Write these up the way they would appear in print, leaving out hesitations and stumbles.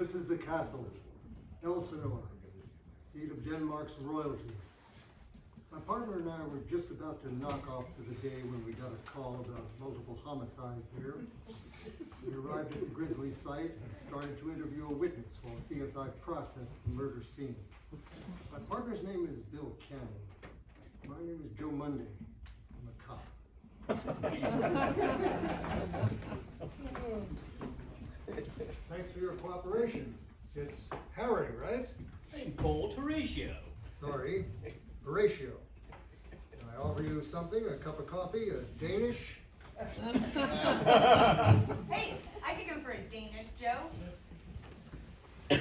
This is the castle, Elsinore, seat of Denmark's royalty. My partner and I were just about to knock off for the day when we got a call about multiple homicides here. We arrived at the grisly site and started to interview a witness while CSI processed the murder scene. My partner's name is Bill Cannon. My name is Joe Monday. I'm a cop. Thanks for your cooperation. It's Harry, right? St. Paul Horatio. Sorry, Horatio. Can I offer you something? A cup of coffee? A Danish? Hey, I could go for a Danish, Joe. We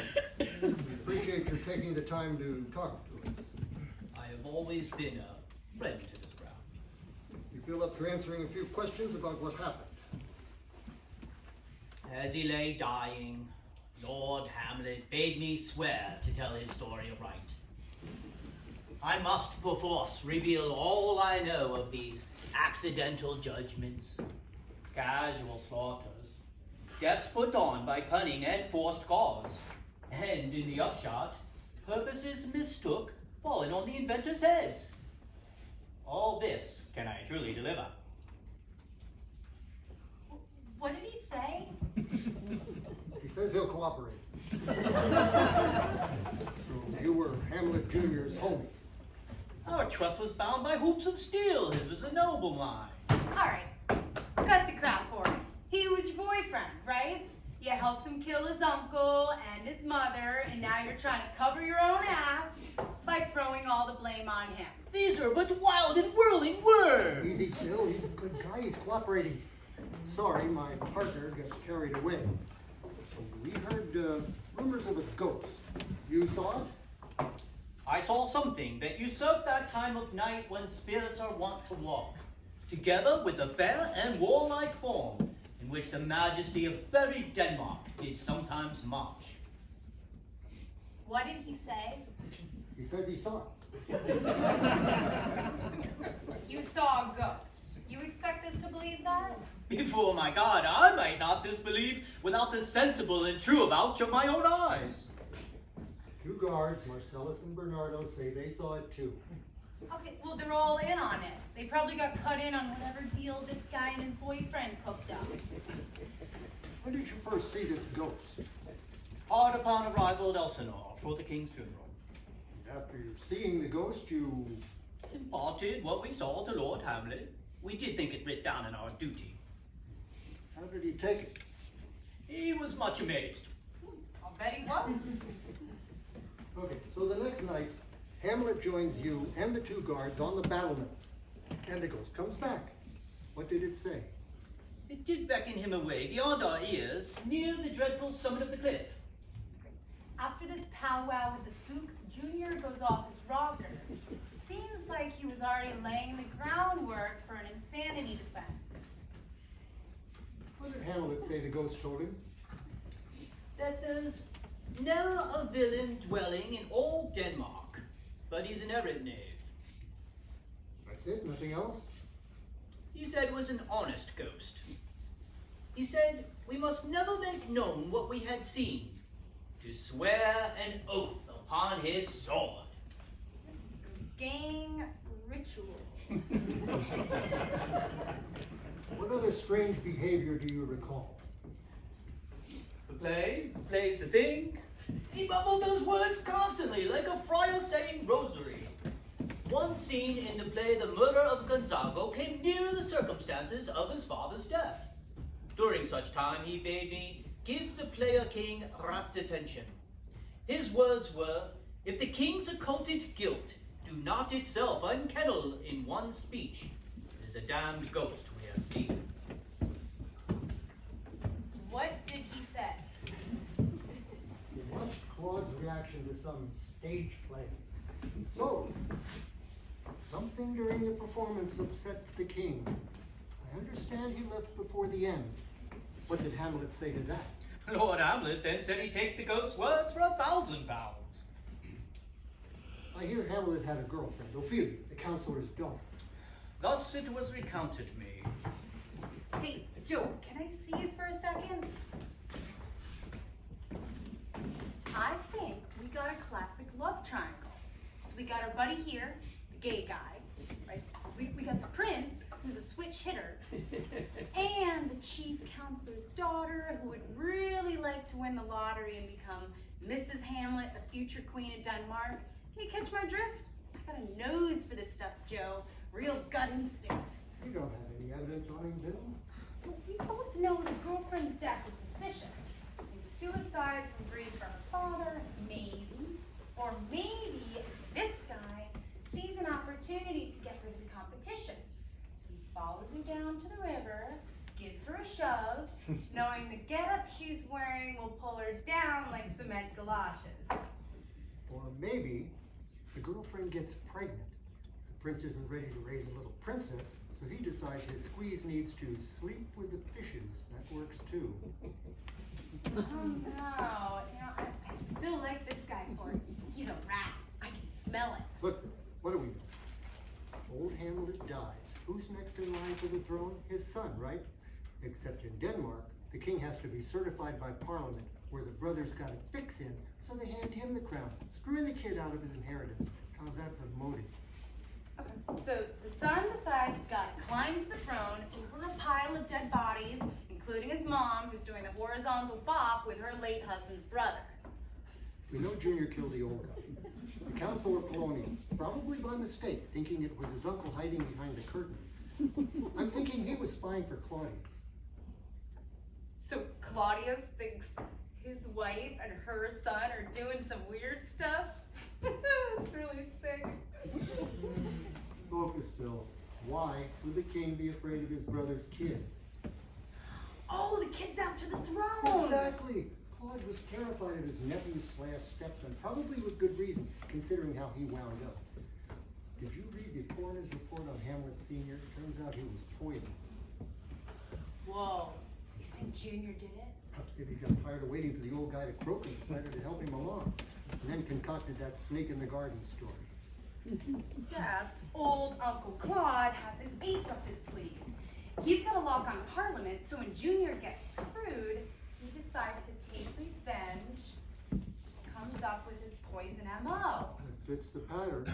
appreciate your taking the time to talk to us. I have always been a friend to this crowd. You feel up to answering a few questions about what happened? As he lay dying, Lord Hamlet bade me swear to tell his story aright. I must perforce reveal all I know of these accidental judgments, casual slaughters, deaths put on by cunning and forced cause, and in the upshot, purposes mistook fallen on the inventors' heads. All this can I truly deliver. What did he say? He says he'll cooperate. So you were Hamlet Jr.'s homie. Our trust was bound by hoops of steel. His was a noble mind. All right, cut the crap for it. He was your boyfriend, right? You helped him kill his uncle and his mother, and now you're trying to cover your own ass by throwing all the blame on him. These are but wild and whirling words. Easy, Bill. He's a good guy. He's cooperating. Sorry, my partner got carried away. So we heard rumors of a ghost. You saw it? I saw something that usurped that time of night when spirits are wont to walk, together with a fair and warlike form, in which the majesty of buried Denmark did sometimes march. What did he say? He says he saw it. You saw a ghost. You expect us to believe that? Before my God, I might not disbelieve without the sensible and true avouch of my own eyes. Two guards, Marcellus and Bernardo, say they saw it too. Okay, well, they're all in on it. They probably got cut in on whatever deal this guy and his boyfriend cooked up. When did you first see this ghost? Hard upon arrival at Elsinore for the king's funeral. After seeing the ghost, you... Imparted what we saw to Lord Hamlet. We did think it writ down in our duty. How did he take it? He was much amazed. I'll bet he was. Okay, so the next night, Hamlet joins you and the two guards on the battlements, and the ghost comes back. What did it say? It did beckon him away beyond our ears, near the dreadful summit of the cliff. After this powwow with the spook, Junior goes off his rocker. Seems like he was already laying the groundwork for an insanity defense. What did Hamlet say the ghost told him? That there's ne'er a villain dwelling in all Denmark, but he's an errant knave. That's it? Nothing else? He said was an honest ghost. He said we must never make known what we had seen, to swear an oath upon his sword. So, gang ritual. What other strange behavior do you recall? The play plays the thing. He mumbled those words constantly, like a friar saying rosary. One scene in the play The Murder of Gonzago came near the circumstances of his father's death. During such time he bade me give the player king rapt attention. His words were, if the king's occulted guilt do not itself unkennel in one speech, it is a damned ghost we have seen. What did he say? You watched Claude's reaction to some stage play. So, something during the performance upset the king. I understand he left before the end. What did Hamlet say to that? Lord Hamlet then said he'd take the ghost's words for £1,000. I hear Hamlet had a girlfriend, Ophelia, the counselor's daughter. Thus it was recounted me. Hey, Joe, can I see you for a second? we got our buddy here, the gay guy, right? We got the prince, who's a switch hitter, and the chief counselor's daughter, who would really like to win the lottery and become Mrs. Hamlet, the future queen of Denmark. Can you catch my drift? I got a nose for this stuff, Joe. Real gut instinct. You don't have any evidence on him, Bill? But we both know the girlfriend's death is suspicious. And suicide from grief for her father, maybe. Or maybe this guy sees an opportunity to get rid of the competition. So he follows her down to the river, gives her a shove, knowing the getup she's wearing will pull her down like cement galoshes. Or maybe the girlfriend gets pregnant. The prince isn't ready to raise a little princess, so he decides his squeeze needs to sleep with the fishes. That works too. Oh no, I still like this guy for it. He's a rat. I can smell it. Look, what do we know? Old Hamlet dies. Who's next in line for the throne? His son, right? Except in Denmark, the king has to be certified by Parliament, where the brothers got a fix in, so they hand him the crown, screwing the kid out of his inheritance. How's that for motive? Okay, so the son decides he's got to climb to the throne over a pile of dead bodies, including his mom, who's doing the horizontal bop with her late husband's brother. We know Junior killed the old guy. The Councilor Polonius, probably by mistake, thinking it was his uncle hiding behind the curtain. I'm thinking he was spying for Claudius. So Claudius thinks his wife and her son are doing some weird stuff? It's really sick. Focus, Bill. Why would the king be afraid of his brother's kid? Oh, the kid's after the throne! Exactly. Claude was terrified of his nephew/stepson, probably with good reason, considering how he wound up. Did you read the coroner's report on Hamlet Sr.? Turns out he was poisoned. Whoa. You think Junior did it? Maybe he got tired of waiting for the old guy to croak and decided to help him along. And then concocted that snake in the garden story. Except old Uncle Claude has an ace up his sleeve. He's got a lock on Parliament, so when Junior gets screwed, he decides to take revenge, comes up with his poison M.O. It fits the pattern.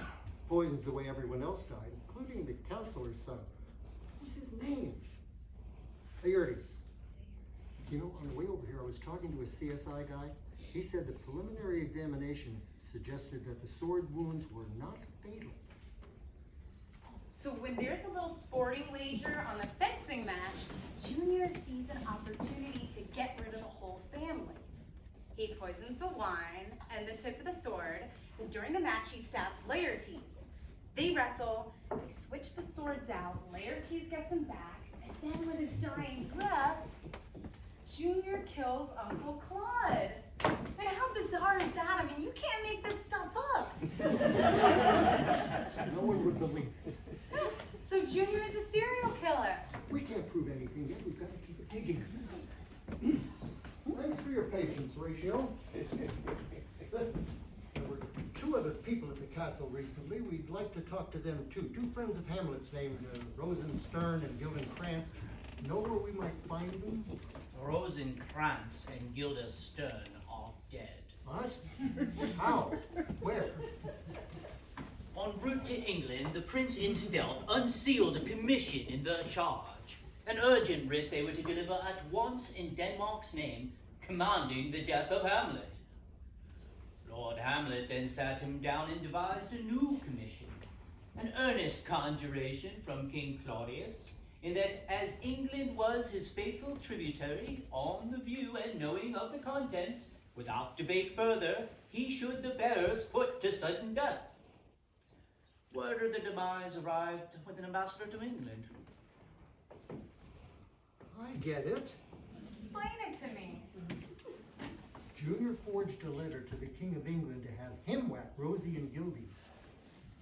Poisons the way everyone else died, including the counselor's son. What's his name? Laertes. You know, on the way over here, I was talking to a CSI guy. He said the preliminary examination suggested that the sword wounds were not fatal. So when there's a little sporting wager on the fencing match, Junior sees an opportunity to get rid of the whole family. He poisons the wine and the tip of the sword, and during the match he stabs Laertes. They wrestle, they switch the swords out, Laertes gets him back, and then with his dying breath, Junior kills Uncle Claude. And how bizarre is that? I mean, you can't make this stuff up. No one would believe it. So Junior is a serial killer. We can't prove anything yet. We've got to keep it digging. Thanks for your patience, Ratio. Listen, there were 2 other people at the castle recently. We'd like to talk to them too. 2 friends of Hamlet's named Rosenstern and Gildenkrantz. Know where we might find them? Rosenkrantz and Guildenstern are dead. What? How? Where? En route to England, the prince in stealth unsealed a commission in their charge. An urgent writ they were to deliver at once in Denmark's name, commanding the death of Hamlet. Lord Hamlet then sat him down and devised a new commission, an earnest conjuration from King Claudius, in that as England was his faithful tributary, on the view and knowing of the contents, without debate further, he should the bearers put to sudden death. Word of the demise arrived with an ambassador to England. I get it. Explain it to me. Junior forged a letter to the King of England to have him whack Rosie and Gildy.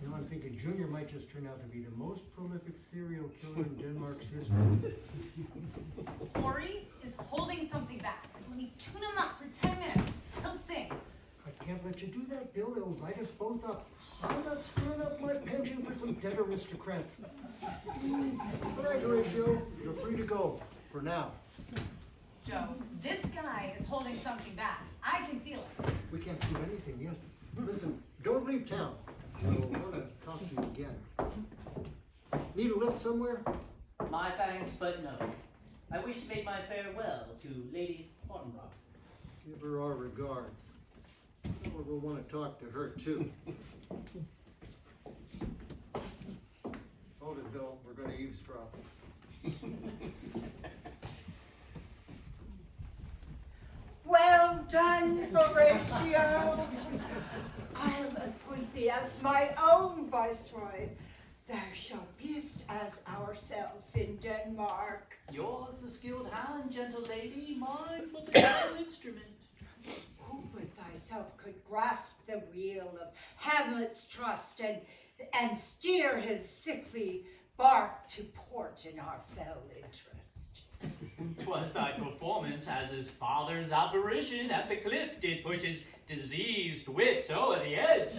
You know, I'm thinking Junior might just turn out to be the most prolific serial killer in Denmark's history. Corey is holding something back. Let me tune him up for 10 minutes. He'll sing. I can't let you do that, Bill. It'll write us both up. I'm not screwing up my pension for some dead aristocrats. All right, Horatio, you're free to go. For now. Joe, this guy is holding something back. I can feel it. We can't do anything yet. Listen, don't leave town. So I want to talk to you again. Need a lift somewhere? My thanks, but no. I wish to make my farewell to Lady Hornbrook. Give her our regards. We'll want to talk to her too. Hold it, Bill. We're going to eavesdrop. Well done, Horatio. I'll appoint thee as my own viceroy. Thou shalt beest as ourselves in Denmark. Yours the skilled hand, gentle lady, mine but the gentle instrument. Who but thyself could grasp the wheel of Hamlet's trust and steer his sickly bark to port in our fell interest? 'Twas thy performance as his father's apparition at the cliff did push his diseased wits o'er the edge.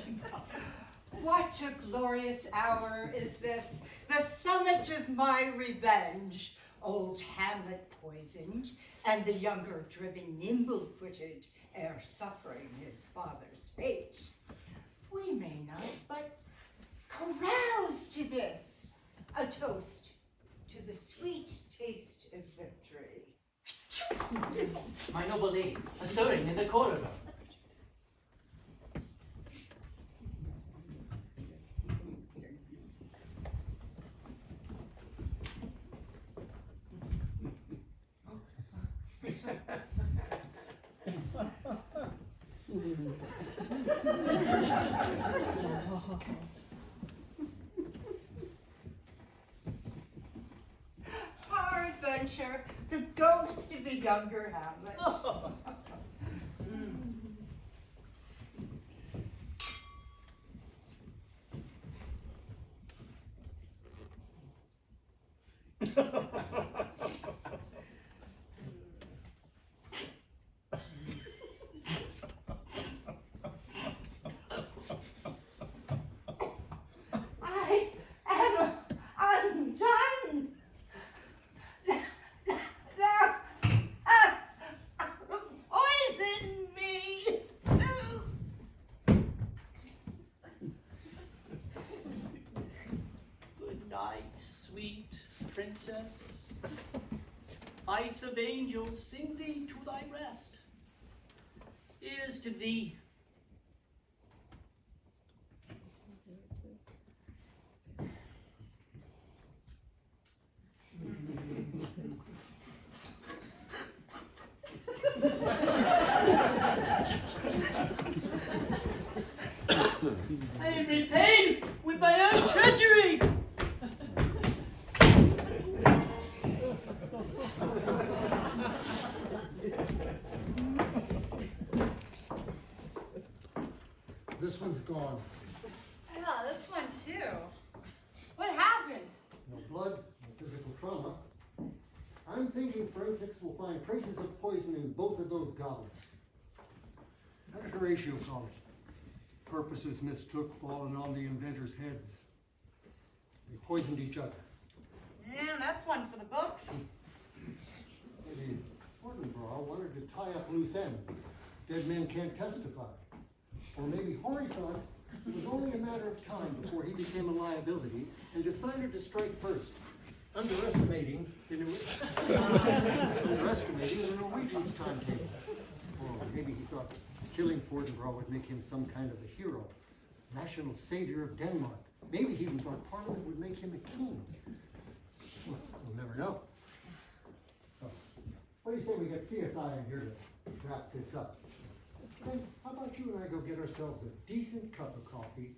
What a glorious hour is this, the summit of my revenge. Old Hamlet poisoned, and the younger driven nimble-footed, ere suffering his father's fate. We may not but carouse to this, a toast to the sweet taste of victory. My noble lady, a stirring in the corridor. Peradventure, the ghost of the younger Hamlet. I am undone. Thou poisoned me. Good night, sweet princess. Fights of angels sing thee to thy rest. Here's to thee. I am repaid with my own treachery. This one's gone. Yeah, this one too. What happened? No blood, no physical trauma. I'm thinking forensics will find traces of poison in both of those goblets. How did Horatio call it? Purposes mistook fallen on the inventors' heads. They poisoned each other. Yeah, that's one for the books. Maybe Fortinbras wanted to tie up loose ends. Dead men can't testify. Or maybe Horry thought it was only a matter of time before he became a liability and decided to strike first, underestimating the Norwegians' timetable. Or maybe he thought killing Fortinbras would make him some kind of a hero, national savior of Denmark. Maybe he even thought Parliament would make him a king. Well, we'll never know. So, what do you say we get CSI in here to wrap this up? And how about you and I go get ourselves a decent cup of coffee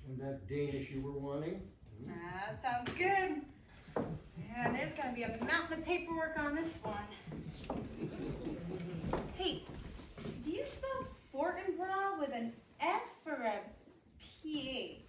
and that Danish you were wanting? That sounds good. Yeah, there's gonna be a mountain of paperwork on this one. Hey, do you spell Fortinbras with an F or a PH?